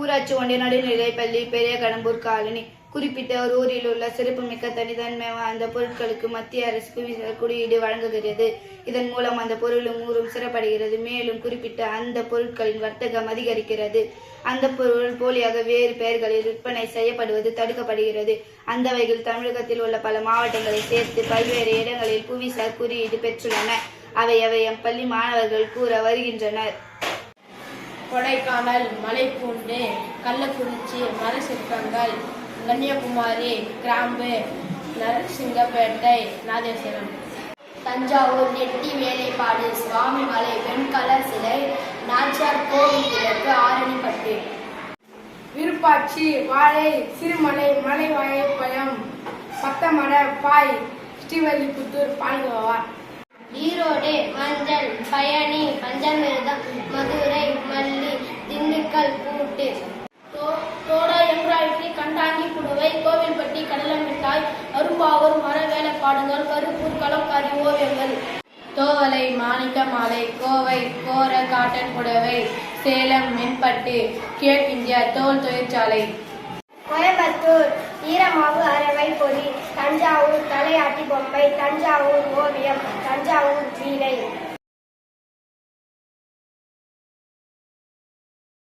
ஊராட்சி ஒன்றிய நடுநிலைப்பள்ளி பெரிய கடம்பூர் காலனி. குறிப்பிட்ட ஒரு ஊரில் உள்ள சிறப்புமிக்க தனித்தன்மை அந்த பொருட்களுக்கு மத்திய அரசு புவிசார் குறியீடு வழங்குகிறது. இதன் மூலம் அந்த பொருளும் ஊரும் சிறப்படைகிறது. மேலும் குறிப்பிட்ட அந்த பொருட்களின் வர்த்தகம் அதிகரிக்கிறது. அந்த பொருள் போலியாக வேறு பெயர்களில் விற்பனை செய்யப்படுவது தடுக்கப்படுகிறது. அந்த வகையில் தமிழகத்தில் உள்ள பல மாவட்டங்களை சேர்த்து பல்வேறு இடங்களில் புவிசார் குறியீடு பெற்றுள்ளன. அவை எம் பள்ளி மாணவர்கள் கூற வருகின்றனர். கொடைக்கானல், மலைப்பூண்டு, கள்ளக்குறிச்சி மர சிற்பங்கள், கன்னியாகுமரி கிராம்பு, நரசிங்கப்பேட்டை நாதேஸ்வரம், தஞ்சாவூர் நெட்டி வேலைப்பாடு, சுவாமிமலை வெண்கல சிலை, நாச்சியார் கோவில் கிழக்கு ஆரணிப்பட்டு, விருப்பாட்சி வாழை, சிறுமலை மலை வாழைப்பழம், பத்தமட பாய், ஸ்ரீவல்லிபுத்தூர் பால்கோவா, ஈரோடு மஞ்சள், பயணி பஞ்சமிர்தம், மதுரை மல்லி, திண்டுக்கல் கூட்டு, தோடா எம்ப்ராய்டரி, கண்டாங்கி புடவை, கோவில்பட்டி கடலை மிட்டாய், அரும்பாவூர் மர வேலைப்பாடுகள், கருப்பூர் கலம்காரி ஓவியங்கள், தோவலை மாணிக்க மாலை, கோவை கோர காட்டன் புடவை, சேலம் மென்பட்டு, கேட் இந்தியா தோல் தொழிற்சாலை, கோயம்புத்தூர் ஈரமாவு அரவை பொடி, தஞ்சாவூர் தலையாட்டி பொம்மை, தஞ்சாவூர் ஓவியம், தஞ்சாவூர் வீணை.